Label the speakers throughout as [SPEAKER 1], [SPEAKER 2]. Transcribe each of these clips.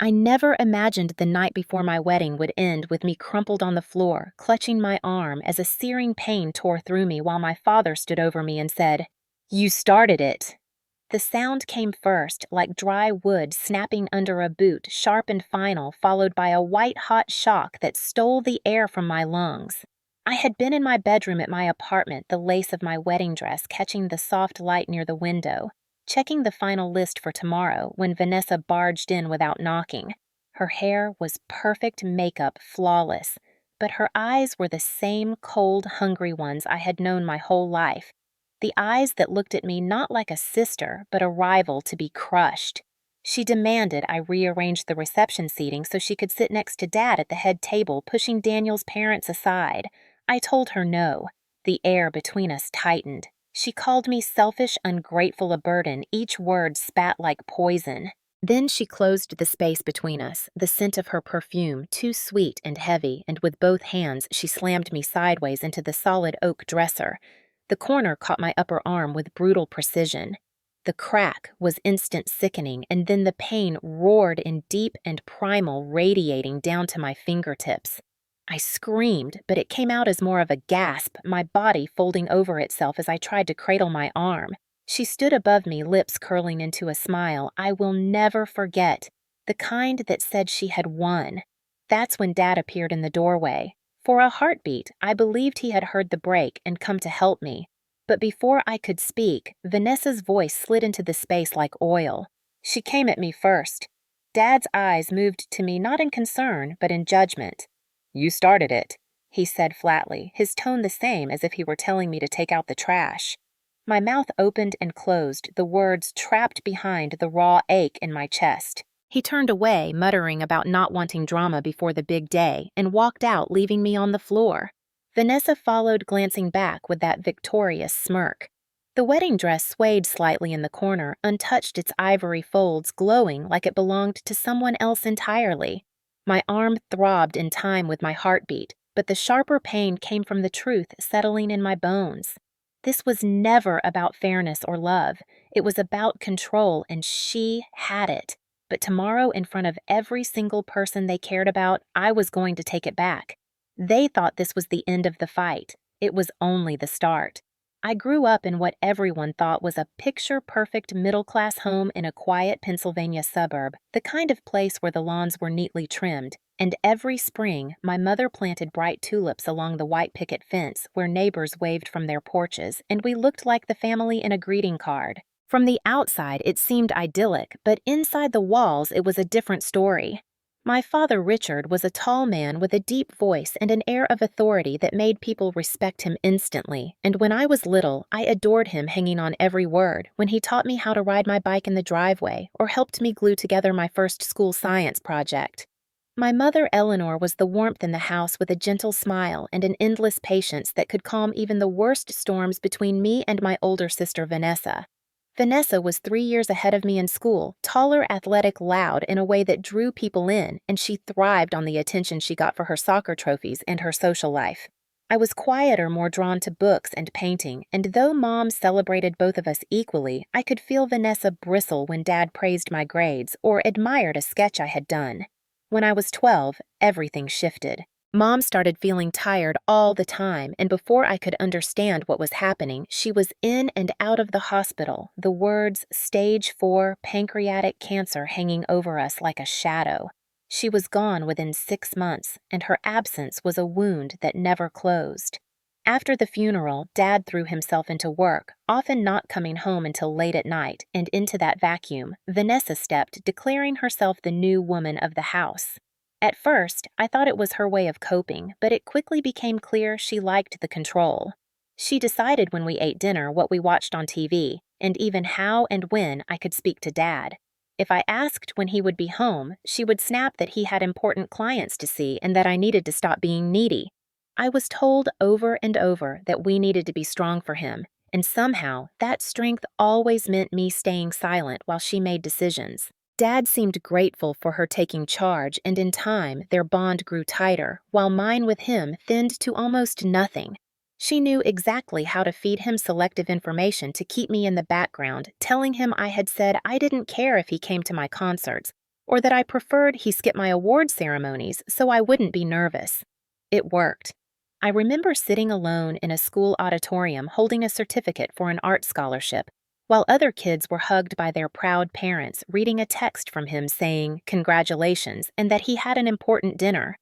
[SPEAKER 1] I never imagined the night before my wedding would end with me crumpled on the floor, clutching my arm as a searing pain tore through me while my father stood over me and said, "You started it." The sound came first, like dry wood snapping under a boot, sharp and final, followed by a white-hot shock that stole the air from my lungs. I had been in my bedroom at my apartment, the lace of my wedding dress catching the soft light near the window, checking the final list for tomorrow when Vanessa barged in without knocking. Her hair was perfect makeup, flawless, but her eyes were the same cold, hungry ones I had known my whole life. The eyes that looked at me not like a sister, but a rival to be crushed. She demanded I rearrange the reception seating so she could sit next to Dad at the head table, pushing Daniel's parents aside. I told her no. The air between us tightened. She called me selfish, ungrateful, a burden, each word spat like poison. Then she closed the space between us, the scent of her perfume, too sweet and heavy, and with both hands she slammed me sideways into the solid oak dresser. The corner caught my upper arm with brutal precision. The crack was instant sickening, and then the pain roared in deep and primal, radiating down to my fingertips. I screamed, but it came out as more of a gasp, my body folding over itself as I tried to cradle my arm. She stood above me, lips curling into a smile I will never forget, the kind that said she had won. That's when Dad appeared in the doorway. For a heartbeat, I believed he had heard the break and come to help me. But before I could speak, Vanessa's voice slid into the space like oil. She came at me first. Dad's eyes moved to me not in concern, but in judgment. "You started it," he said flatly, his tone the same as if he were telling me to take out the trash. My mouth opened and closed, the words trapped behind the raw ache in my chest. He turned away, muttering about not wanting drama before the big day, and walked out, leaving me on the floor. Vanessa followed, glancing back with that victorious smirk. The wedding dress swayed slightly in the corner, untouched, its ivory folds glowing like it belonged to someone else entirely. My arm throbbed in time with my heartbeat, but the sharper pain came from the truth settling in my bones. This was never about fairness or love. It was about control, and she had it. But tomorrow, in front of every single person they cared about, I was going to take it back. They thought this was the end of the fight. It was only the start. I grew up in what everyone thought was a picture-perfect middle-class home in a quiet Pennsylvania suburb, the kind of place where the lawns were neatly trimmed, and every spring my mother planted bright tulips along the white picket fence where neighbors waved from their porches, and we looked like the family in a greeting card. From the outside, it seemed idyllic, but inside the walls, it was a different story. My father, Richard, was a tall man with a deep voice and an air of authority that made people respect him instantly, and when I was little, I adored him, hanging on every word, when he taught me how to ride my bike in the driveway or helped me glue together my first school science project. My mother, Eleanor, was the warmth in the house, with a gentle smile and an endless patience that could calm even the worst storms between me and my older sister, Vanessa. Vanessa was 3 years ahead of me in school, taller, athletic, loud in a way that drew people in, and she thrived on the attention she got for her soccer trophies and her social life. I was quieter, more drawn to books and painting, and though Mom celebrated both of us equally, I could feel Vanessa bristle when Dad praised my grades or admired a sketch I had done. When I was 12, everything shifted. Mom started feeling tired all the time, and before I could understand what was happening, she was in and out of the hospital, the words "Stage 4 pancreatic cancer" hanging over us like a shadow. She was gone within 6 months, and her absence was a wound that never closed. After the funeral, Dad threw himself into work, often not coming home until late at night, and into that vacuum, Vanessa stepped, declaring herself the new woman of the house. At first, I thought it was her way of coping, but it quickly became clear she liked the control. She decided when we ate dinner what we watched on TV, and even how and when I could speak to Dad. If I asked when he would be home, she would snap that he had important clients to see and that I needed to stop being needy. I was told over and over that we needed to be strong for him, and somehow that strength always meant me staying silent while she made decisions. Dad seemed grateful for her taking charge, and in time, their bond grew tighter, while mine with him thinned to almost nothing. She knew exactly how to feed him selective information to keep me in the background, telling him I had said I didn't care if he came to my concerts, or that I preferred he skip my award ceremonies so I wouldn't be nervous. It worked. I remember sitting alone in a school auditorium holding a certificate for an art scholarship, while other kids were hugged by their proud parents reading a text from him saying, "Congratulations," and that he had an important dinner.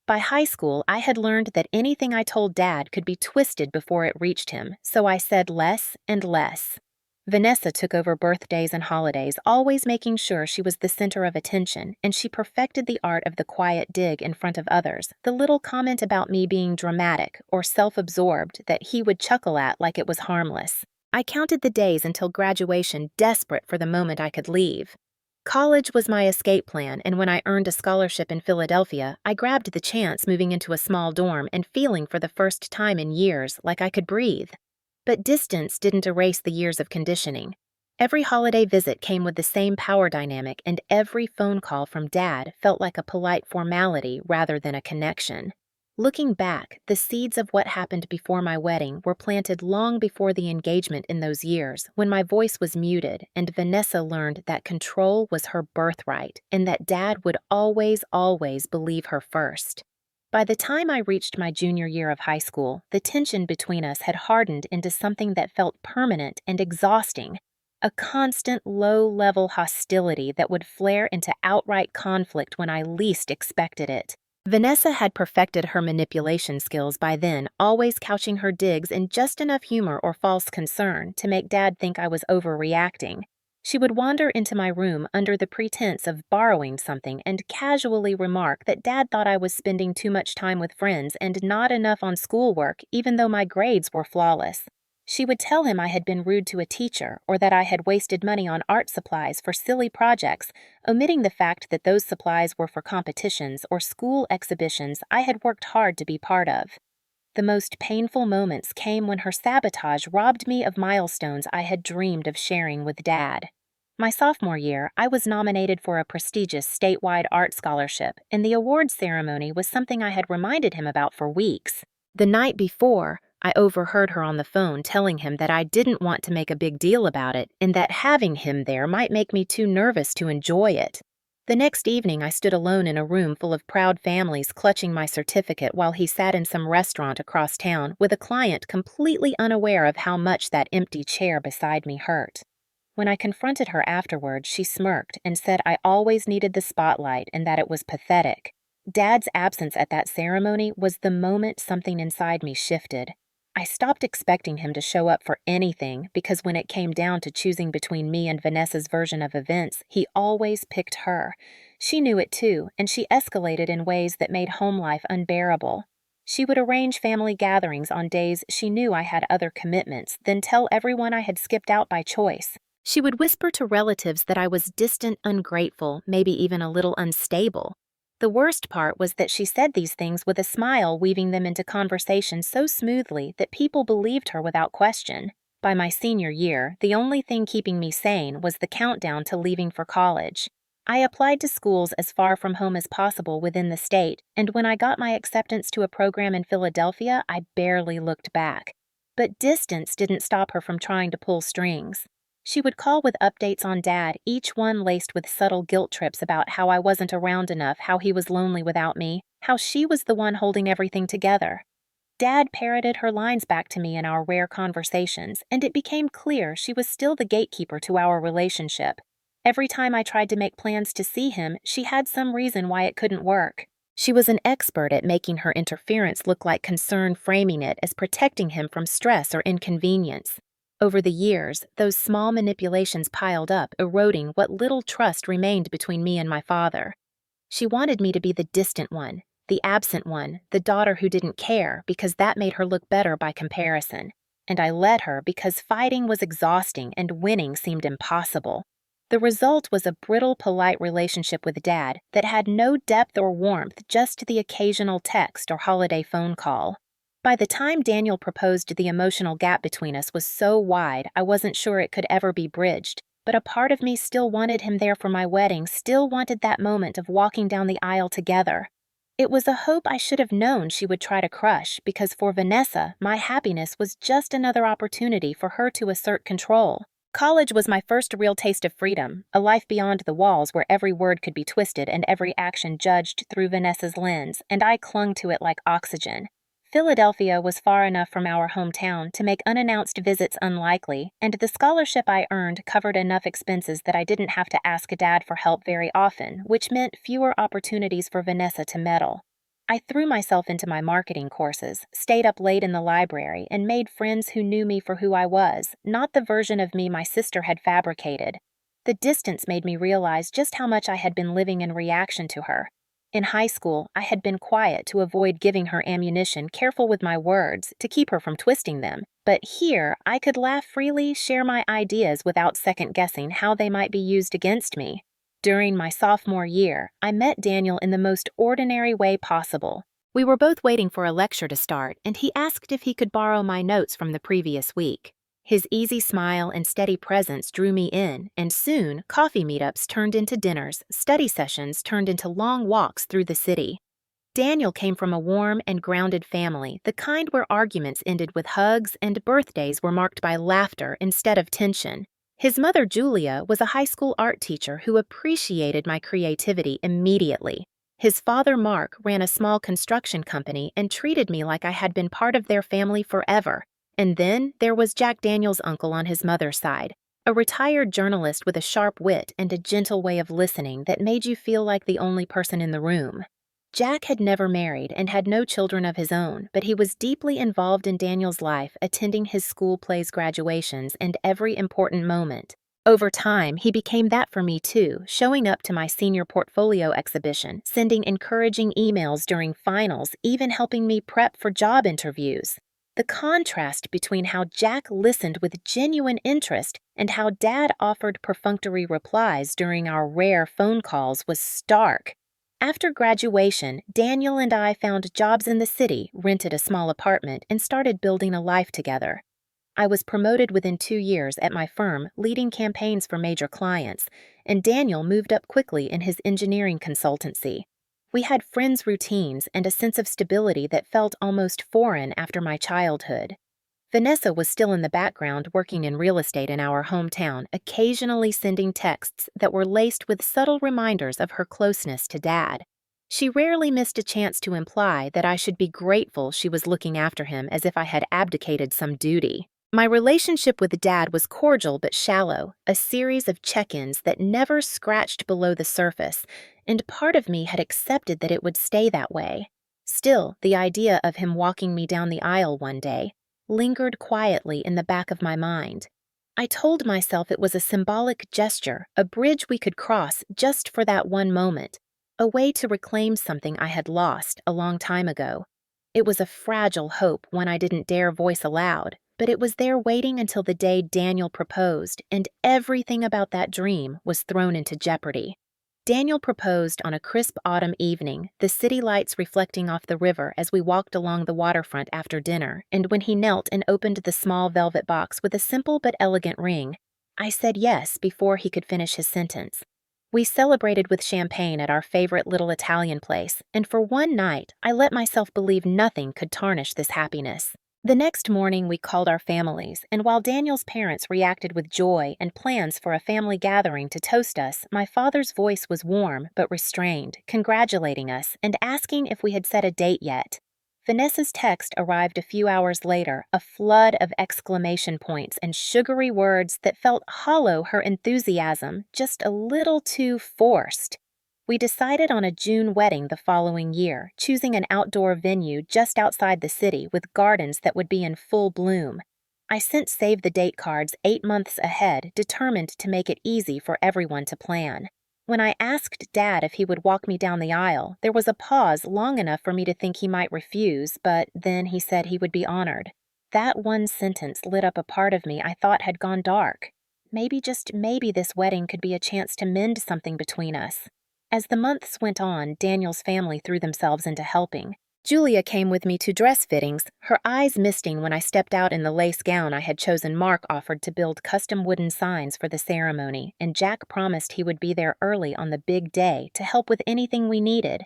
[SPEAKER 1] By high school, I had learned that anything I told Dad could be twisted before it reached him, so I said less and less. Vanessa took over birthdays and holidays, always making sure she was the center of attention, and she perfected the art of the quiet dig in front of others, the little comment about me being dramatic or self-absorbed that he would chuckle at like it was harmless. I counted the days until graduation, desperate for the moment I could leave. College was my escape plan, and when I earned a scholarship in Philadelphia, I grabbed the chance moving into a small dorm and feeling for the first time in years like I could breathe. But distance didn't erase the years of conditioning. Every holiday visit came with the same power dynamic, and every phone call from Dad felt like a polite formality rather than a connection. Looking back, the seeds of what happened before my wedding were planted long before the engagement in those years, when my voice was muted and Vanessa learned that control was her birthright and that Dad would always, always believe her first. By the time I reached my junior year of high school, the tension between us had hardened into something that felt permanent and exhausting, a constant low-level hostility that would flare into outright conflict when I least expected it. Vanessa had perfected her manipulation skills by then, always couching her digs in just enough humor or false concern to make Dad think I was overreacting. She would wander into my room under the pretense of borrowing something and casually remark that Dad thought I was spending too much time with friends and not enough on schoolwork, even though my grades were flawless. She would tell him I had been rude to a teacher or that I had wasted money on art supplies for silly projects, omitting the fact that those supplies were for competitions or school exhibitions I had worked hard to be part of. The most painful moments came when her sabotage robbed me of milestones I had dreamed of sharing with Dad. My sophomore year, I was nominated for a prestigious statewide art scholarship, and the award ceremony was something I had reminded him about for weeks. The night before, I overheard her on the phone telling him that I didn't want to make a big deal about it and that having him there might make me too nervous to enjoy it. The next evening, I stood alone in a room full of proud families clutching my certificate while he sat in some restaurant across town with a client completely unaware of how much that empty chair beside me hurt. When I confronted her afterward, she smirked and said I always needed the spotlight and that it was pathetic. Dad's absence at that ceremony was the moment something inside me shifted. I stopped expecting him to show up for anything because when it came down to choosing between me and Vanessa's version of events, he always picked her. She knew it too, and she escalated in ways that made home life unbearable. She would arrange family gatherings on days she knew I had other commitments, then tell everyone I had skipped out by choice. She would whisper to relatives that I was distant, ungrateful, maybe even a little unstable. The worst part was that she said these things with a smile, weaving them into conversation so smoothly that people believed her without question. By my senior year, the only thing keeping me sane was the countdown to leaving for college. I applied to schools as far from home as possible within the state, and when I got my acceptance to a program in Philadelphia, I barely looked back. But distance didn't stop her from trying to pull strings. She would call with updates on Dad, each one laced with subtle guilt trips about how I wasn't around enough, how he was lonely without me, how she was the one holding everything together. Dad parroted her lines back to me in our rare conversations, and it became clear she was still the gatekeeper to our relationship. Every time I tried to make plans to see him, she had some reason why it couldn't work. She was an expert at making her interference look like concern, framing it as protecting him from stress or inconvenience. Over the years, those small manipulations piled up, eroding what little trust remained between me and my father. She wanted me to be the distant one, the absent one, the daughter who didn't care, because that made her look better by comparison. And I let her because fighting was exhausting and winning seemed impossible. The result was a brittle, polite relationship with Dad that had no depth or warmth, just the occasional text or holiday phone call. By the time Daniel proposed, the emotional gap between us was so wide I wasn't sure it could ever be bridged, but a part of me still wanted him there for my wedding, still wanted that moment of walking down the aisle together. It was a hope I should have known she would try to crush, because for Vanessa, my happiness was just another opportunity for her to assert control. College was my first real taste of freedom, a life beyond the walls where every word could be twisted and every action judged through Vanessa's lens, and I clung to it like oxygen. Philadelphia was far enough from our hometown to make unannounced visits unlikely, and the scholarship I earned covered enough expenses that I didn't have to ask Dad for help very often, which meant fewer opportunities for Vanessa to meddle. I threw myself into my marketing courses, stayed up late in the library, and made friends who knew me for who I was, not the version of me my sister had fabricated. The distance made me realize just how much I had been living in reaction to her. In high school, I had been quiet to avoid giving her ammunition, careful with my words, to keep her from twisting them. But here, I could laugh freely, share my ideas without second-guessing how they might be used against me. During my sophomore year, I met Daniel in the most ordinary way possible. We were both waiting for a lecture to start, and he asked if he could borrow my notes from the previous week. His easy smile and steady presence drew me in, and soon, coffee meetups turned into dinners, study sessions turned into long walks through the city. Daniel came from a warm and grounded family, the kind where arguments ended with hugs and birthdays were marked by laughter instead of tension. His mother, Julia, was a high school art teacher who appreciated my creativity immediately. His father, Mark, ran a small construction company and treated me like I had been part of their family forever. And then there was Jack Daniel's uncle on his mother's side, a retired journalist with a sharp wit and a gentle way of listening that made you feel like the only person in the room. Jack had never married and had no children of his own, but he was deeply involved in Daniel's life, attending his school plays graduations and every important moment. Over time, he became that for me too, showing up to my senior portfolio exhibition, sending encouraging emails during finals, even helping me prep for job interviews. The contrast between how Jack listened with genuine interest and how Dad offered perfunctory replies during our rare phone calls was stark. After graduation, Daniel and I found jobs in the city, rented a small apartment, and started building a life together. I was promoted within 2 years at my firm, leading campaigns for major clients, and Daniel moved up quickly in his engineering consultancy. We had friends' routines and a sense of stability that felt almost foreign after my childhood. Vanessa was still in the background working in real estate in our hometown, occasionally sending texts that were laced with subtle reminders of her closeness to Dad. She rarely missed a chance to imply that I should be grateful she was looking after him as if I had abdicated some duty. My relationship with Dad was cordial but shallow, a series of check-ins that never scratched below the surface, and part of me had accepted that it would stay that way. Still, the idea of him walking me down the aisle one day lingered quietly in the back of my mind. I told myself it was a symbolic gesture, a bridge we could cross just for that one moment, a way to reclaim something I had lost a long time ago. It was a fragile hope, one I didn't dare voice aloud, but it was there waiting until the day Daniel proposed, and everything about that dream was thrown into jeopardy. Daniel proposed on a crisp autumn evening, the city lights reflecting off the river as we walked along the waterfront after dinner, and when he knelt and opened the small velvet box with a simple but elegant ring, I said yes before he could finish his sentence. We celebrated with champagne at our favorite little Italian place, and for one night, I let myself believe nothing could tarnish this happiness. The next morning, we called our families, and while Daniel's parents reacted with joy and plans for a family gathering to toast us, my father's voice was warm but restrained, congratulating us and asking if we had set a date yet. Vanessa's text arrived a few hours later, a flood of exclamation points and sugary words that felt hollow her enthusiasm, just a little too forced. We decided on a June wedding the following year, choosing an outdoor venue just outside the city with gardens that would be in full bloom. I sent save-the-date cards 8 months ahead, determined to make it easy for everyone to plan. When I asked Dad if he would walk me down the aisle, there was a pause long enough for me to think he might refuse, but then he said he would be honored. That one sentence lit up a part of me I thought had gone dark. Maybe, just maybe, this wedding could be a chance to mend something between us. As the months went on, Daniel's family threw themselves into helping. Julia came with me to dress fittings, her eyes misting when I stepped out in the lace gown I had chosen. Mark offered to build custom wooden signs for the ceremony, and Jack promised he would be there early on the big day to help with anything we needed.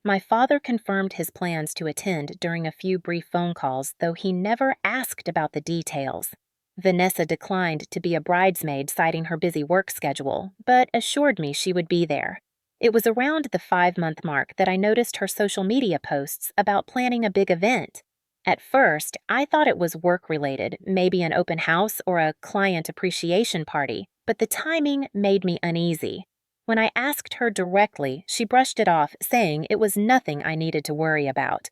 [SPEAKER 1] My father confirmed his plans to attend during a few brief phone calls, though he never asked about the details. Vanessa declined to be a bridesmaid, citing her busy work schedule, but assured me she would be there. It was around the 5-month mark that I noticed her social media posts about planning a big event. At first, I thought it was work-related, maybe an open house or a client appreciation party, but the timing made me uneasy. When I asked her directly, she brushed it off, saying it was nothing I needed to worry about.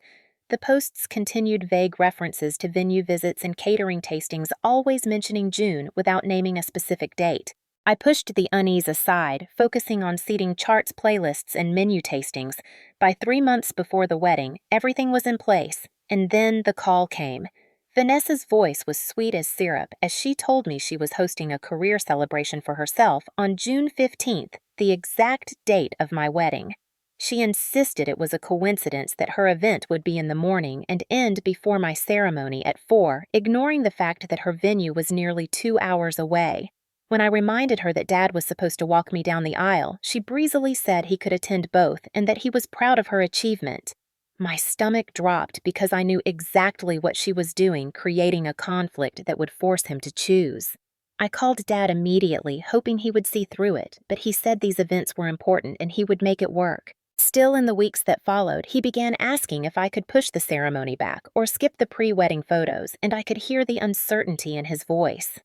[SPEAKER 1] The posts continued vague references to venue visits and catering tastings, always mentioning June without naming a specific date. I pushed the unease aside, focusing on seating charts, playlists, and menu tastings. By 3 months before the wedding, everything was in place, and then the call came. Vanessa's voice was sweet as syrup as she told me she was hosting a career celebration for herself on June 15th, the exact date of my wedding. She insisted it was a coincidence that her event would be in the morning and end before my ceremony at 4, ignoring the fact that her venue was nearly 2 hours away. When I reminded her that Dad was supposed to walk me down the aisle, she breezily said he could attend both and that he was proud of her achievement. My stomach dropped because I knew exactly what she was doing, creating a conflict that would force him to choose. I called Dad immediately, hoping he would see through it, but he said these events were important and he would make it work. Still, in the weeks that followed, he began asking if I could push the ceremony back or skip the pre-wedding photos, and I could hear the uncertainty in his voice.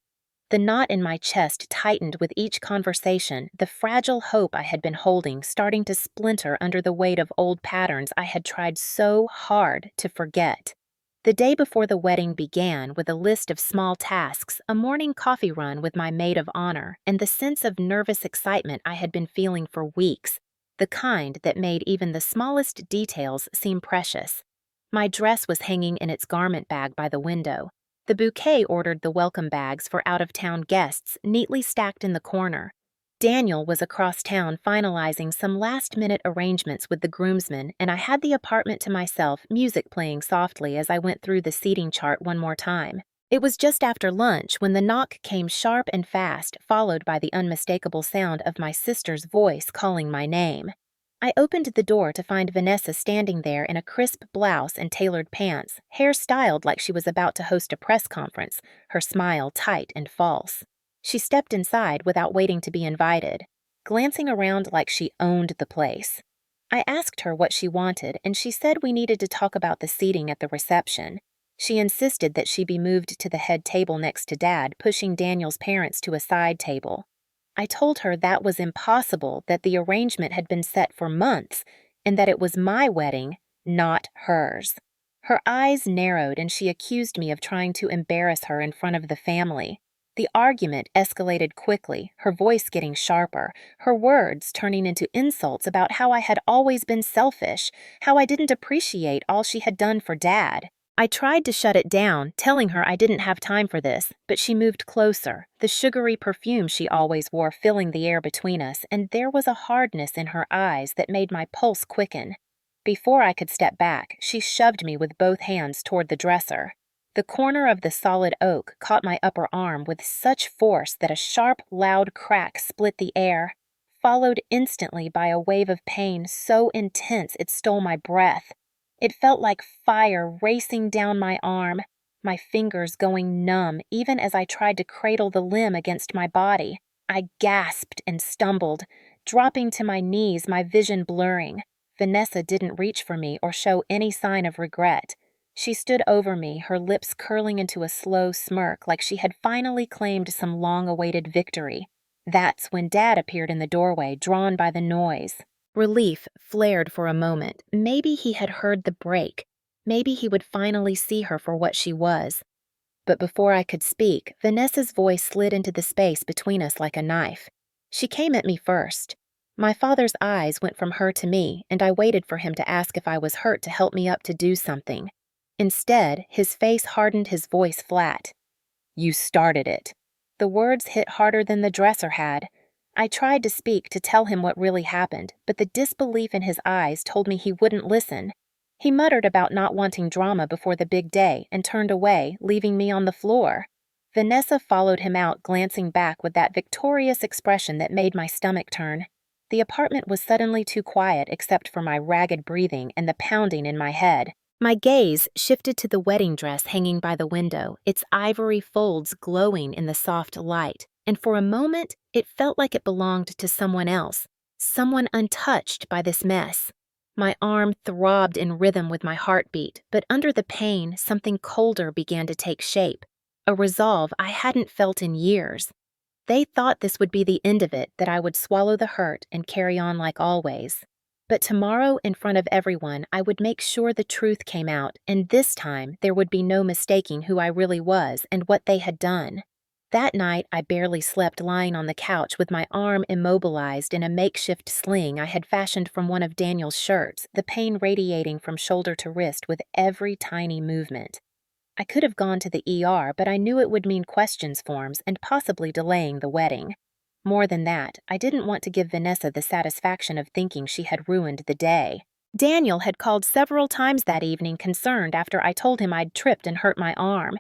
[SPEAKER 1] The knot in my chest tightened with each conversation, the fragile hope I had been holding starting to splinter under the weight of old patterns I had tried so hard to forget. The day before the wedding began with a list of small tasks, a morning coffee run with my maid of honor, and the sense of nervous excitement I had been feeling for weeks, the kind that made even the smallest details seem precious. My dress was hanging in its garment bag by the window. The bouquet ordered the welcome bags for out-of-town guests neatly stacked in the corner. Daniel was across town finalizing some last-minute arrangements with the groomsmen, and I had the apartment to myself, music playing softly as I went through the seating chart one more time. It was just after lunch when the knock came sharp and fast, followed by the unmistakable sound of my sister's voice calling my name. I opened the door to find Vanessa standing there in a crisp blouse and tailored pants, hair styled like she was about to host a press conference, her smile tight and false. She stepped inside without waiting to be invited, glancing around like she owned the place. I asked her what she wanted, and she said we needed to talk about the seating at the reception. She insisted that she be moved to the head table next to Dad, pushing Daniel's parents to a side table. I told her that was impossible, that the arrangement had been set for months, and that it was my wedding, not hers. Her eyes narrowed and she accused me of trying to embarrass her in front of the family. The argument escalated quickly, her voice getting sharper, her words turning into insults about how I had always been selfish, how I didn't appreciate all she had done for Dad. I tried to shut it down, telling her I didn't have time for this, but she moved closer, the sugary perfume she always wore filling the air between us, and there was a hardness in her eyes that made my pulse quicken. Before I could step back, she shoved me with both hands toward the dresser. The corner of the solid oak caught my upper arm with such force that a sharp, loud crack split the air, followed instantly by a wave of pain so intense it stole my breath. It felt like fire racing down my arm, my fingers going numb even as I tried to cradle the limb against my body. I gasped and stumbled, dropping to my knees, my vision blurring. Vanessa didn't reach for me or show any sign of regret. She stood over me, her lips curling into a slow smirk like she had finally claimed some long-awaited victory. That's when Dad appeared in the doorway, drawn by the noise. Relief flared for a moment. Maybe he had heard the break. Maybe he would finally see her for what she was. But before I could speak, Vanessa's voice slid into the space between us like a knife. She came at me first. My father's eyes went from her to me, and I waited for him to ask if I was hurt to help me up to do something. Instead, his face hardened, his voice flat. "You started it." The words hit harder than the dresser had. I tried to speak, to tell him what really happened, but the disbelief in his eyes told me he wouldn't listen. He muttered about not wanting drama before the big day and turned away, leaving me on the floor. Vanessa followed him out, glancing back with that victorious expression that made my stomach turn. The apartment was suddenly too quiet except for my ragged breathing and the pounding in my head. My gaze shifted to the wedding dress hanging by the window, its ivory folds glowing in the soft light, and for a moment it felt like it belonged to someone else, someone untouched by this mess. My arm throbbed in rhythm with my heartbeat, but under the pain, something colder began to take shape, a resolve I hadn't felt in years. They thought this would be the end of it, that I would swallow the hurt and carry on like always. But tomorrow, in front of everyone, I would make sure the truth came out, and this time there would be no mistaking who I really was and what they had done. That night, I barely slept lying on the couch with my arm immobilized in a makeshift sling I had fashioned from one of Daniel's shirts, the pain radiating from shoulder to wrist with every tiny movement. I could have gone to the ER, but I knew it would mean questions forms and possibly delaying the wedding. More than that, I didn't want to give Vanessa the satisfaction of thinking she had ruined the day. Daniel had called several times that evening concerned after I told him I'd tripped and hurt my arm.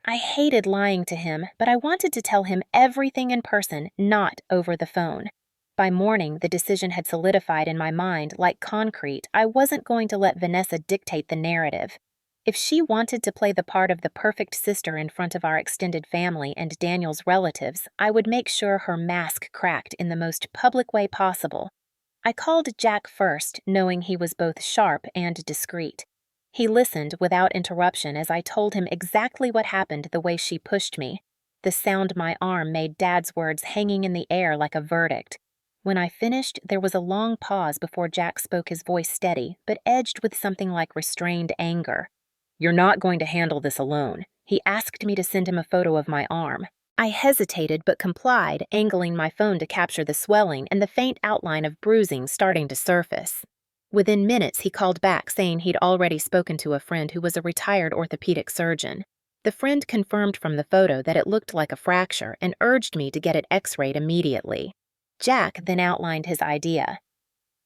[SPEAKER 1] I hated lying to him, but I wanted to tell him everything in person, not over the phone. By morning, the decision had solidified in my mind like concrete. I wasn't going to let Vanessa dictate the narrative. If she wanted to play the part of the perfect sister in front of our extended family and Daniel's relatives, I would make sure her mask cracked in the most public way possible. I called Jack first, knowing he was both sharp and discreet. He listened without interruption as I told him exactly what happened the way she pushed me. The sound my arm made Dad's words hanging in the air like a verdict. When I finished, there was a long pause before Jack spoke, his voice steady, but edged with something like restrained anger. "You're not going to handle this alone." He asked me to send him a photo of my arm. I hesitated but complied, angling my phone to capture the swelling and the faint outline of bruising starting to surface. Within minutes, he called back saying he'd already spoken to a friend who was a retired orthopedic surgeon. The friend confirmed from the photo that it looked like a fracture and urged me to get it x-rayed immediately. Jack then outlined his idea.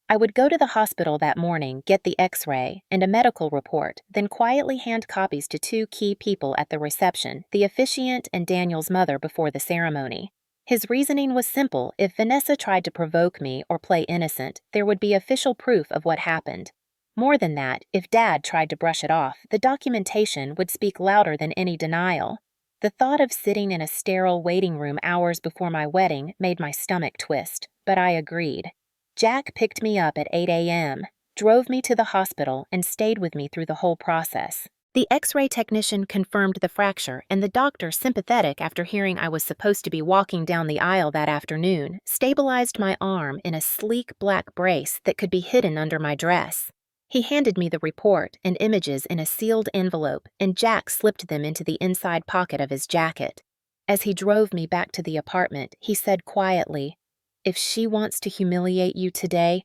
[SPEAKER 1] I would go to the hospital that morning, get the x-ray and a medical report, then quietly hand copies to two key people at the reception, the officiant and Daniel's mother before the ceremony. His reasoning was simple: if Vanessa tried to provoke me or play innocent, there would be official proof of what happened. More than that, if Dad tried to brush it off, the documentation would speak louder than any denial. The thought of sitting in a sterile waiting room hours before my wedding made my stomach twist, but I agreed. Jack picked me up at 8 a.m., drove me to the hospital, and stayed with me through the whole process. The x-ray technician confirmed the fracture, and the doctor, sympathetic after hearing I was supposed to be walking down the aisle that afternoon, stabilized my arm in a sleek black brace that could be hidden under my dress. He handed me the report and images in a sealed envelope, and Jack slipped them into the inside pocket of his jacket. As he drove me back to the apartment, he said quietly, "If she wants to humiliate you today,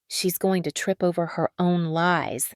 [SPEAKER 1] she's going to trip over her own lies."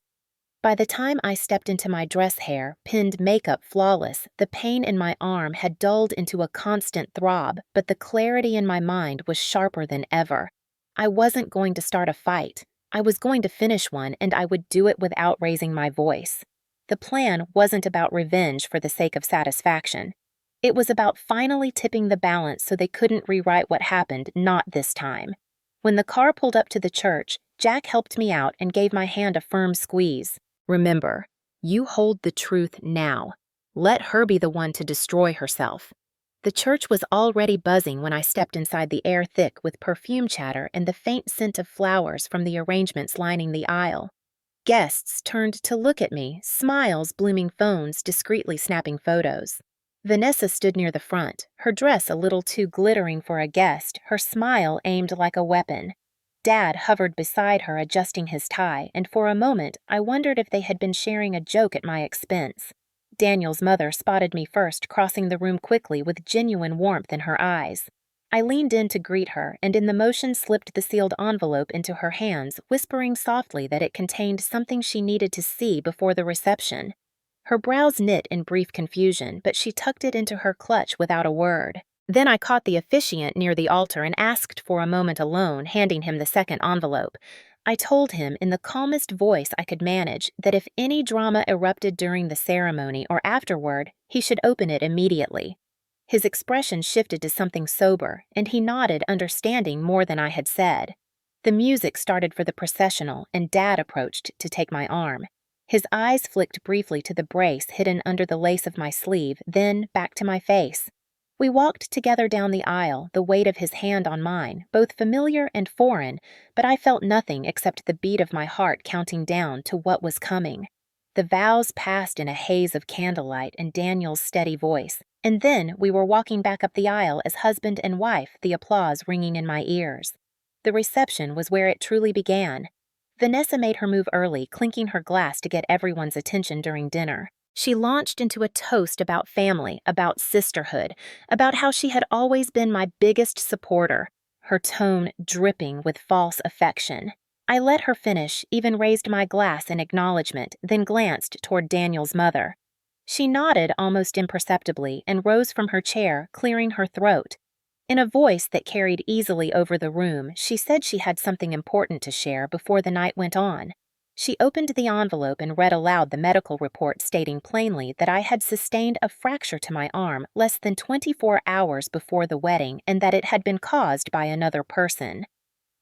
[SPEAKER 1] By the time I stepped into my dress hair, pinned makeup flawless, the pain in my arm had dulled into a constant throb, but the clarity in my mind was sharper than ever. I wasn't going to start a fight. I was going to finish one, and I would do it without raising my voice. The plan wasn't about revenge for the sake of satisfaction. It was about finally tipping the balance so they couldn't rewrite what happened, not this time. When the car pulled up to the church, Jack helped me out and gave my hand a firm squeeze. "Remember, you hold the truth now. Let her be the one to destroy herself." The church was already buzzing when I stepped inside, the air thick with perfume chatter and the faint scent of flowers from the arrangements lining the aisle. Guests turned to look at me, smiles blooming, phones discreetly snapping photos. Vanessa stood near the front, her dress a little too glittering for a guest, her smile aimed like a weapon. Dad hovered beside her, adjusting his tie, and for a moment I wondered if they had been sharing a joke at my expense. Daniel's mother spotted me first, crossing the room quickly with genuine warmth in her eyes. I leaned in to greet her, and in the motion slipped the sealed envelope into her hands, whispering softly that it contained something she needed to see before the reception. Her brows knit in brief confusion, but she tucked it into her clutch without a word. Then I caught the officiant near the altar and asked for a moment alone, handing him the second envelope. I told him in the calmest voice I could manage that if any drama erupted during the ceremony or afterward, he should open it immediately. His expression shifted to something sober, and he nodded, understanding more than I had said. The music started for the processional, and Dad approached to take my arm. His eyes flicked briefly to the brace hidden under the lace of my sleeve, then back to my face. We walked together down the aisle, the weight of his hand on mine, both familiar and foreign, but I felt nothing except the beat of my heart counting down to what was coming. The vows passed in a haze of candlelight and Daniel's steady voice, and then we were walking back up the aisle as husband and wife, the applause ringing in my ears. The reception was where it truly began. Vanessa made her move early, clinking her glass to get everyone's attention during dinner. She launched into a toast about family, about sisterhood, about how she had always been my biggest supporter, her tone dripping with false affection. I let her finish, even raised my glass in acknowledgement, then glanced toward Daniel's mother. She nodded almost imperceptibly and rose from her chair, clearing her throat. In a voice that carried easily over the room, she said she had something important to share before the night went on. She opened the envelope and read aloud the medical report stating plainly that I had sustained a fracture to my arm less than 24 hours before the wedding and that it had been caused by another person.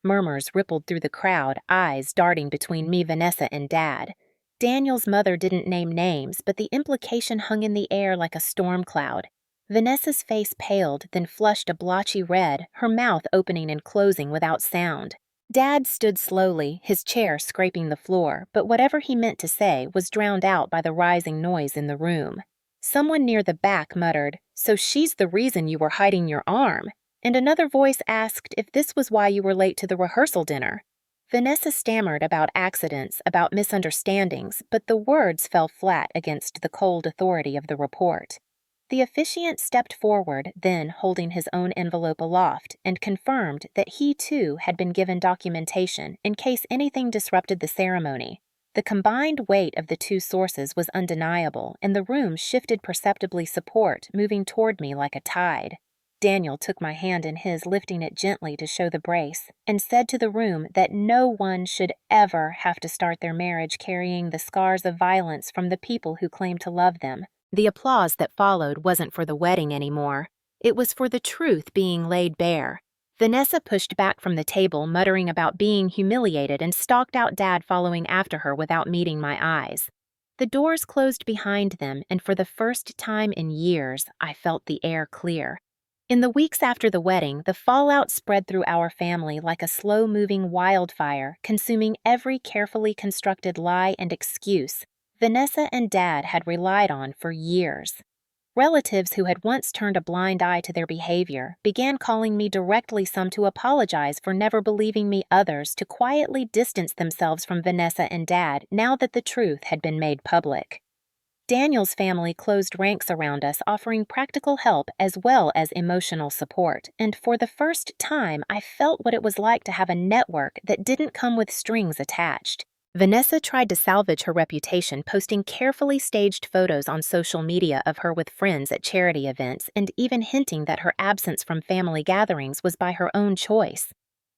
[SPEAKER 1] Murmurs rippled through the crowd, eyes darting between me, Vanessa, and Dad. Daniel's mother didn't name names, but the implication hung in the air like a storm cloud. Vanessa's face paled, then flushed a blotchy red, her mouth opening and closing without sound. Dad stood slowly, his chair scraping the floor, but whatever he meant to say was drowned out by the rising noise in the room. Someone near the back muttered, "So she's the reason you were hiding your arm," and another voice asked if this was why you were late to the rehearsal dinner. Vanessa stammered about accidents, about misunderstandings, but the words fell flat against the cold authority of the report. The officiant stepped forward, then holding his own envelope aloft, and confirmed that he too had been given documentation in case anything disrupted the ceremony. The combined weight of the two sources was undeniable, and the room shifted perceptibly, support moving toward me like a tide. Daniel took my hand in his, lifting it gently to show the brace, and said to the room that no one should ever have to start their marriage carrying the scars of violence from the people who claim to love them. The applause that followed wasn't for the wedding anymore. It was for the truth being laid bare. Vanessa pushed back from the table, muttering about being humiliated, and stalked out, Dad following after her without meeting my eyes. The doors closed behind them, and for the first time in years, I felt the air clear. In the weeks after the wedding, the fallout spread through our family like a slow-moving wildfire, consuming every carefully constructed lie and excuse Vanessa and Dad had relied on for years. Relatives who had once turned a blind eye to their behavior began calling me directly, some to apologize for never believing me, others to quietly distance themselves from Vanessa and Dad now that the truth had been made public. Daniel's family closed ranks around us, offering practical help as well as emotional support, and for the first time I felt what it was like to have a network that didn't come with strings attached. Vanessa tried to salvage her reputation, posting carefully staged photos on social media of her with friends at charity events and even hinting that her absence from family gatherings was by her own choice.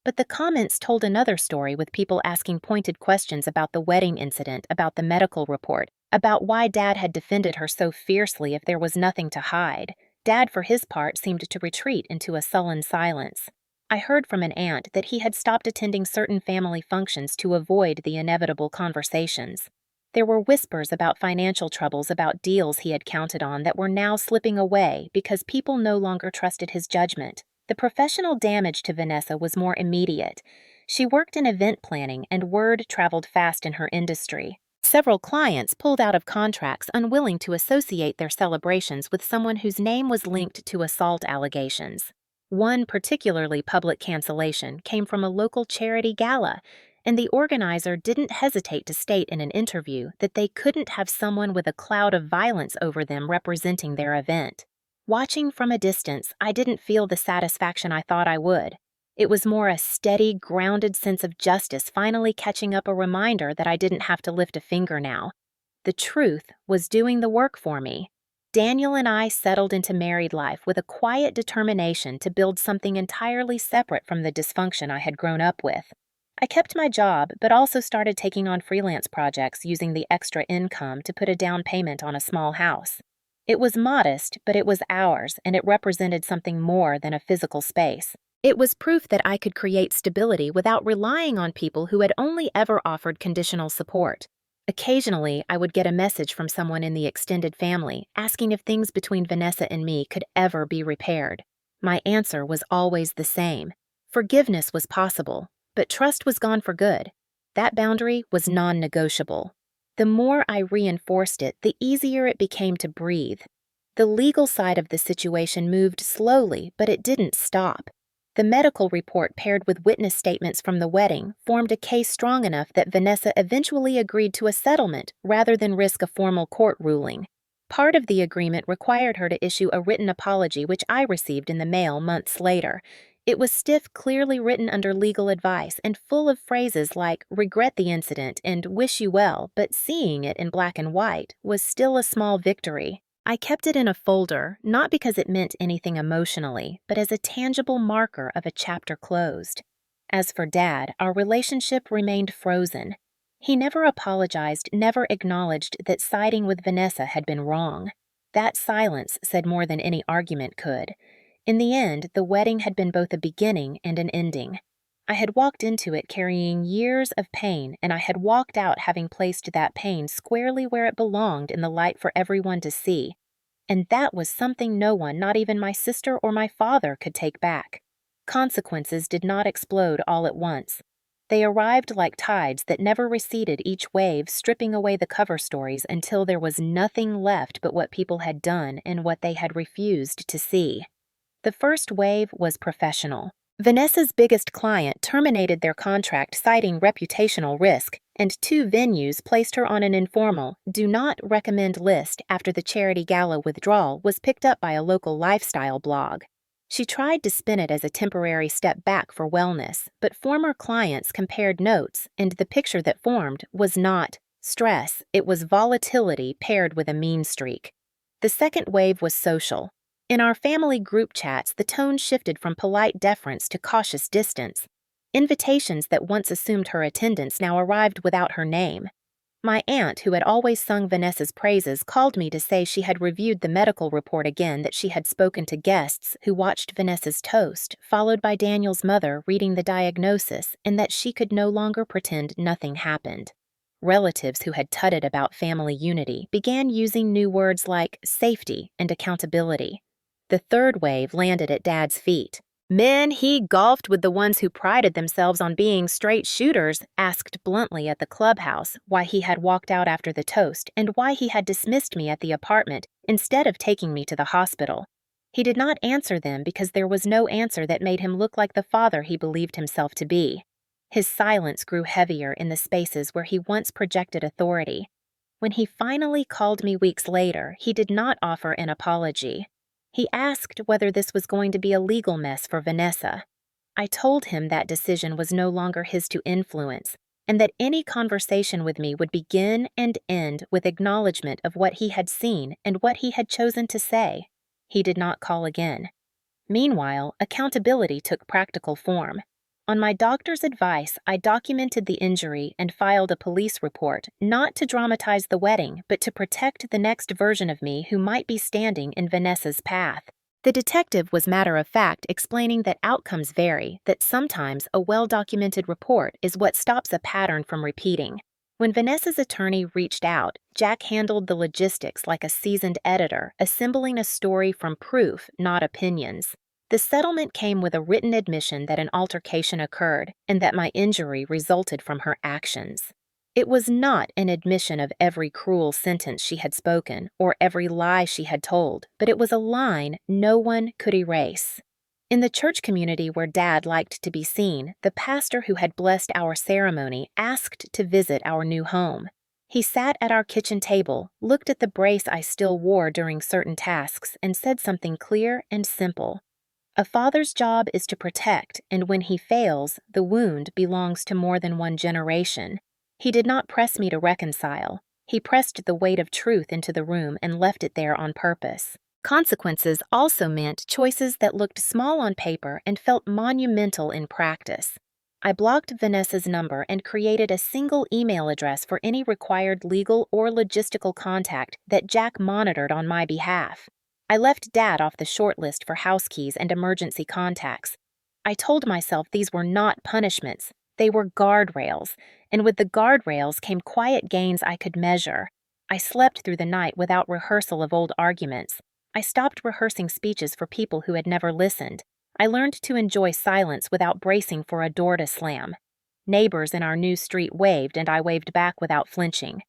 [SPEAKER 1] But the comments told another story, with people asking pointed questions about the wedding incident, about the medical report, about why Dad had defended her so fiercely if there was nothing to hide. Dad, for his part, seemed to retreat into a sullen silence. I heard from an aunt that he had stopped attending certain family functions to avoid the inevitable conversations. There were whispers about financial troubles, about deals he had counted on that were now slipping away because people no longer trusted his judgment. The professional damage to Vanessa was more immediate. She worked in event planning, and word traveled fast in her industry. Several clients pulled out of contracts, unwilling to associate their celebrations with someone whose name was linked to assault allegations. One particularly public cancellation came from a local charity gala, and the organizer didn't hesitate to state in an interview that they couldn't have someone with a cloud of violence over them representing their event. Watching from a distance, I didn't feel the satisfaction I thought I would. It was more a steady, grounded sense of justice finally catching up, a reminder that I didn't have to lift a finger now. The truth was doing the work for me. Daniel and I settled into married life with a quiet determination to build something entirely separate from the dysfunction I had grown up with. I kept my job, but also started taking on freelance projects, using the extra income to put a down payment on a small house. It was modest, but it was ours, and it represented something more than a physical space. It was proof that I could create stability without relying on people who had only ever offered conditional support. Occasionally, I would get a message from someone in the extended family asking if things between Vanessa and me could ever be repaired. My answer was always the same. Forgiveness was possible, but trust was gone for good. That boundary was non-negotiable. The more I reinforced it, the easier it became to breathe. The legal side of the situation moved slowly, but it didn't stop. The medical report paired with witness statements from the wedding formed a case strong enough that Vanessa eventually agreed to a settlement rather than risk a formal court ruling. Part of the agreement required her to issue a written apology, which I received in the mail months later. It was stiff, clearly written under legal advice, and full of phrases like regret the incident and wish you well, but seeing it in black and white was still a small victory. I kept it in a folder, not because it meant anything emotionally, but as a tangible marker of a chapter closed. As for Dad, our relationship remained frozen. He never apologized, never acknowledged that siding with Vanessa had been wrong. That silence said more than any argument could. In the end, the wedding had been both a beginning and an ending. I had walked into it carrying years of pain, and I had walked out having placed that pain squarely where it belonged in the light for everyone to see. And that was something no one, not even my sister or my father, could take back. Consequences did not explode all at once. They arrived like tides that never receded, each wave stripping away the cover stories until there was nothing left but what people had done and what they had refused to see. The first wave was professional. Vanessa's biggest client terminated their contract citing reputational risk, and 2 venues placed her on an informal, do not recommend list after the charity gala withdrawal was picked up by a local lifestyle blog. She tried to spin it as a temporary step back for wellness, but former clients compared notes, and the picture that formed was not stress, it was volatility paired with a mean streak. The second wave was social. In our family group chats, the tone shifted from polite deference to cautious distance. Invitations that once assumed her attendance now arrived without her name. My aunt, who had always sung Vanessa's praises, called me to say she had reviewed the medical report again, that she had spoken to guests who watched Vanessa's toast, followed by Daniel's mother reading the diagnosis, and that she could no longer pretend nothing happened. Relatives who had tutted about family unity began using new words like safety and accountability. The third wave landed at Dad's feet. Men he golfed with the ones who prided themselves on being straight shooters asked bluntly at the clubhouse why he had walked out after the toast and why he had dismissed me at the apartment instead of taking me to the hospital. He did not answer them because there was no answer that made him look like the father he believed himself to be. His silence grew heavier in the spaces where he once projected authority. When he finally called me weeks later, he did not offer an apology. He asked whether this was going to be a legal mess for Vanessa. I told him that decision was no longer his to influence, and that any conversation with me would begin and end with acknowledgement of what he had seen and what he had chosen to say. He did not call again. Meanwhile, accountability took practical form. On my doctor's advice, I documented the injury and filed a police report, not to dramatize the wedding, but to protect the next version of me who might be standing in Vanessa's path. The detective was matter-of-fact, explaining that outcomes vary, that sometimes a well-documented report is what stops a pattern from repeating. When Vanessa's attorney reached out, Jack handled the logistics like a seasoned editor, assembling a story from proof, not opinions. The settlement came with a written admission that an altercation occurred and that my injury resulted from her actions. It was not an admission of every cruel sentence she had spoken or every lie she had told, but it was a line no one could erase. In the church community where Dad liked to be seen, the pastor who had blessed our ceremony asked to visit our new home. He sat at our kitchen table, looked at the brace I still wore during certain tasks, and said something clear and simple. A father's job is to protect, and when he fails, the wound belongs to more than one generation. He did not press me to reconcile. He pressed the weight of truth into the room and left it there on purpose. Consequences also meant choices that looked small on paper and felt monumental in practice. I blocked Vanessa's number and created a single email address for any required legal or logistical contact that Jack monitored on my behalf. I left Dad off the short list for house keys and emergency contacts. I told myself these were not punishments. They were guardrails, and with the guardrails came quiet gains I could measure. I slept through the night without rehearsal of old arguments. I stopped rehearsing speeches for people who had never listened. I learned to enjoy silence without bracing for a door to slam. Neighbors in our new street waved, and I waved back without flinching.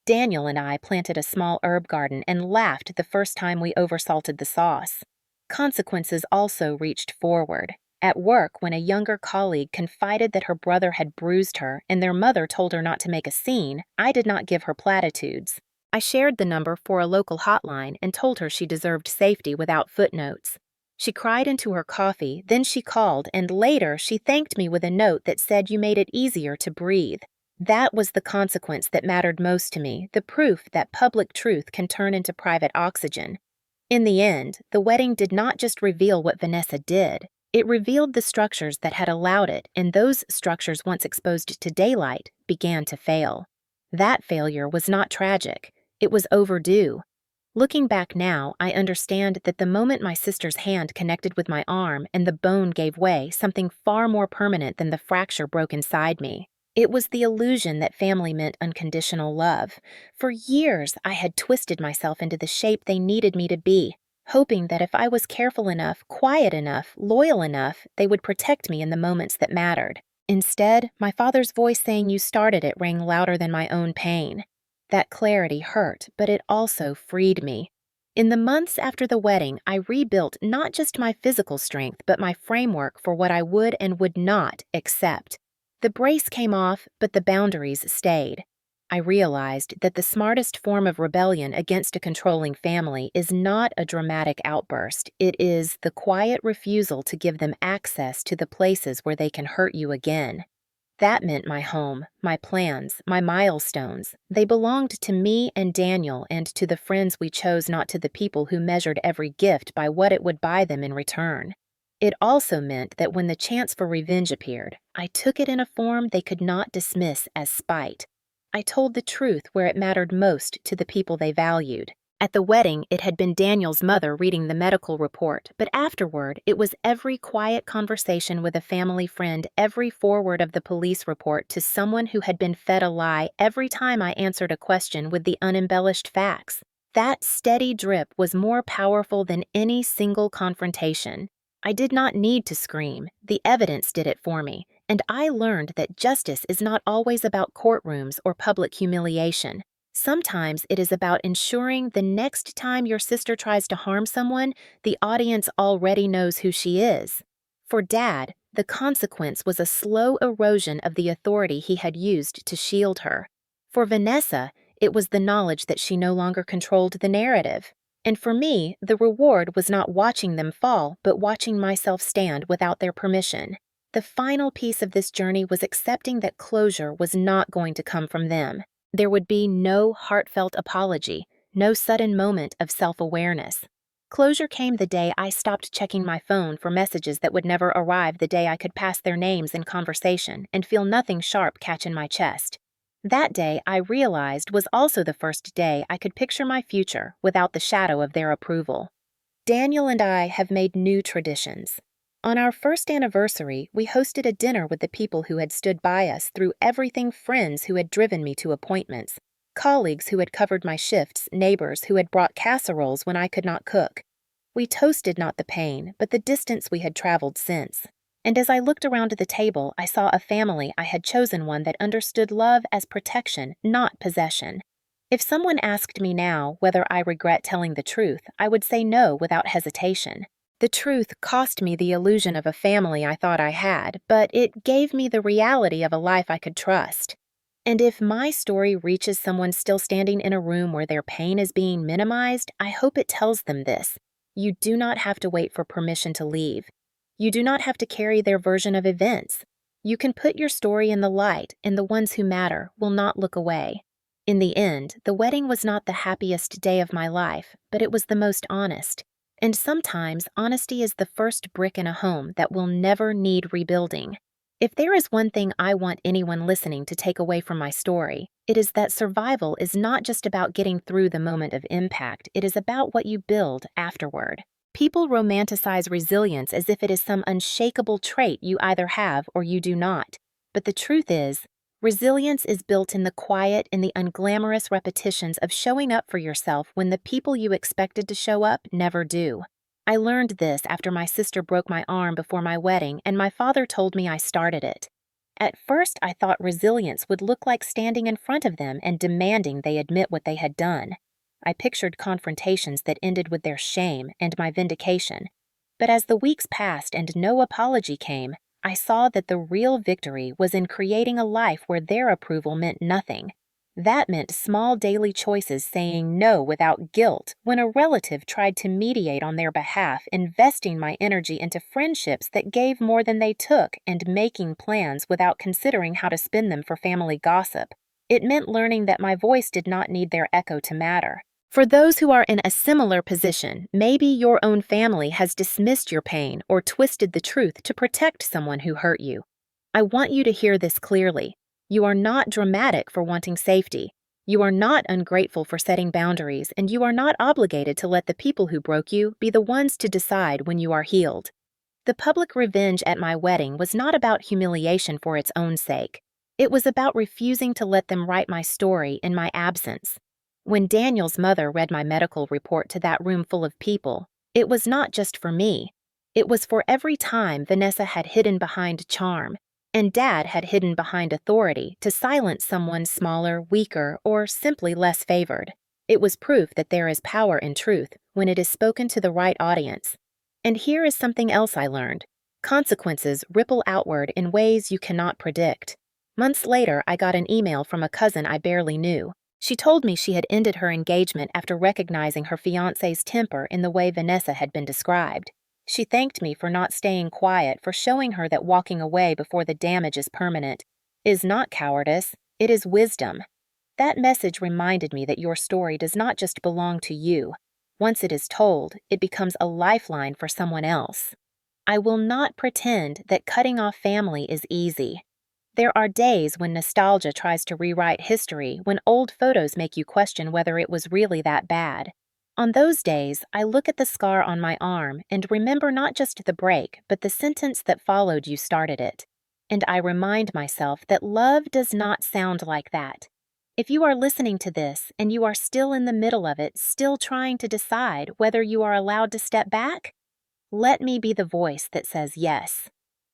[SPEAKER 1] Daniel and I planted a small herb garden and laughed the first time we oversalted the sauce. Consequences also reached forward. At work, when a younger colleague confided that her brother had bruised her and their mother told her not to make a scene, I did not give her platitudes. I shared the number for a local hotline and told her she deserved safety without footnotes. She cried into her coffee, then she called, and later she thanked me with a note that said, "You made it easier to breathe." That was the consequence that mattered most to me, the proof that public truth can turn into private oxygen. In the end, the wedding did not just reveal what Vanessa did. It revealed the structures that had allowed it, and those structures, once exposed to daylight, began to fail. That failure was not tragic. It was overdue. Looking back now, I understand that the moment my sister's hand connected with my arm and the bone gave way, something far more permanent than the fracture broke inside me. It was the illusion that family meant unconditional love. For years, I had twisted myself into the shape they needed me to be, hoping that if I was careful enough, quiet enough, loyal enough, they would protect me in the moments that mattered. Instead, my father's voice saying "you started it" rang louder than my own pain. That clarity hurt, but it also freed me. In the months after the wedding, I rebuilt not just my physical strength, but my framework for what I would and would not accept. The brace came off, but the boundaries stayed. I realized that the smartest form of rebellion against a controlling family is not a dramatic outburst. It is the quiet refusal to give them access to the places where they can hurt you again. That meant my home, my plans, my milestones. They belonged to me and Daniel and to the friends we chose, not to the people who measured every gift by what it would buy them in return. It also meant that when the chance for revenge appeared, I took it in a form they could not dismiss as spite. I told the truth where it mattered most to the people they valued. At the wedding, it had been Daniel's mother reading the medical report, but afterward, it was every quiet conversation with a family friend, every forward of the police report to someone who had been fed a lie every time I answered a question with the unembellished facts. That steady drip was more powerful than any single confrontation. I did not need to scream. The evidence did it for me, and I learned that justice is not always about courtrooms or public humiliation. Sometimes it is about ensuring the next time your sister tries to harm someone, the audience already knows who she is. For Dad, the consequence was a slow erosion of the authority he had used to shield her. For Vanessa, it was the knowledge that she no longer controlled the narrative. And for me, the reward was not watching them fall, but watching myself stand without their permission. The final piece of this journey was accepting that closure was not going to come from them. There would be no heartfelt apology, no sudden moment of self-awareness. Closure came the day I stopped checking my phone for messages that would never arrive, the day I could pass their names in conversation and feel nothing sharp catch in my chest. That day, I realized, was also the first day I could picture my future without the shadow of their approval. Daniel and I have made new traditions. On our first anniversary, we hosted a dinner with the people who had stood by us through everything: friends who had driven me to appointments, colleagues who had covered my shifts, neighbors who had brought casseroles when I could not cook. We toasted not the pain, but the distance we had traveled since. And as I looked around the table, I saw a family I had chosen, one that understood love as protection, not possession. If someone asked me now whether I regret telling the truth, I would say no without hesitation. The truth cost me the illusion of a family I thought I had, but it gave me the reality of a life I could trust. And if my story reaches someone still standing in a room where their pain is being minimized, I hope it tells them this: you do not have to wait for permission to leave. You do not have to carry their version of events. You can put your story in the light, and the ones who matter will not look away. In the end, the wedding was not the happiest day of my life, but it was the most honest. And sometimes honesty is the first brick in a home that will never need rebuilding. If there is one thing I want anyone listening to take away from my story, it is that survival is not just about getting through the moment of impact, it is about what you build afterward. People romanticize resilience as if it is some unshakable trait you either have or you do not. But the truth is, resilience is built in the quiet and the unglamorous repetitions of showing up for yourself when the people you expected to show up never do. I learned this after my sister broke my arm before my wedding and my father told me I started it. At first, I thought resilience would look like standing in front of them and demanding they admit what they had done. I pictured confrontations that ended with their shame and my vindication. But as the weeks passed and no apology came, I saw that the real victory was in creating a life where their approval meant nothing. That meant small daily choices saying no without guilt when a relative tried to mediate on their behalf, investing my energy into friendships that gave more than they took, and making plans without considering how to spin them for family gossip. It meant learning that my voice did not need their echo to matter. For those who are in a similar position, maybe your own family has dismissed your pain or twisted the truth to protect someone who hurt you. I want you to hear this clearly. You are not dramatic for wanting safety. You are not ungrateful for setting boundaries, and you are not obligated to let the people who broke you be the ones to decide when you are healed. The public revenge at my wedding was not about humiliation for its own sake. It was about refusing to let them write my story in my absence. When Daniel's mother read my medical report to that room full of people, it was not just for me. It was for every time Vanessa had hidden behind charm, and Dad had hidden behind authority to silence someone smaller, weaker, or simply less favored. It was proof that there is power in truth when it is spoken to the right audience. And here is something else I learned. Consequences ripple outward in ways you cannot predict. Months later, I got an email from a cousin I barely knew. She told me she had ended her engagement after recognizing her fiancé's temper in the way Vanessa had been described. She thanked me for not staying quiet, for showing her that walking away before the damage is permanent is not cowardice, it is wisdom. That message reminded me that your story does not just belong to you. Once it is told, it becomes a lifeline for someone else. I will not pretend that cutting off family is easy. There are days when nostalgia tries to rewrite history, when old photos make you question whether it was really that bad. On those days, I look at the scar on my arm and remember not just the break, but the sentence that followed "you started it." And I remind myself that love does not sound like that. If you are listening to this and you are still in the middle of it, still trying to decide whether you are allowed to step back, let me be the voice that says yes.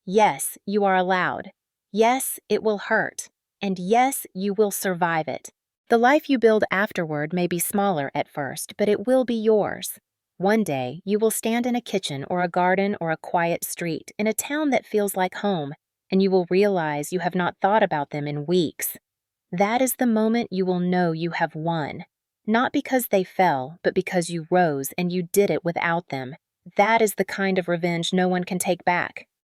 [SPEAKER 1] Yes, you are allowed. Yes, it will hurt. And yes, you will survive it. The life you build afterward may be smaller at first, but it will be yours. One day, you will stand in a kitchen or a garden or a quiet street in a town that feels like home, and you will realize you have not thought about them in weeks. That is the moment you will know you have won. Not because they fell, but because you rose and you did it without them. That is the kind of revenge no one can take back.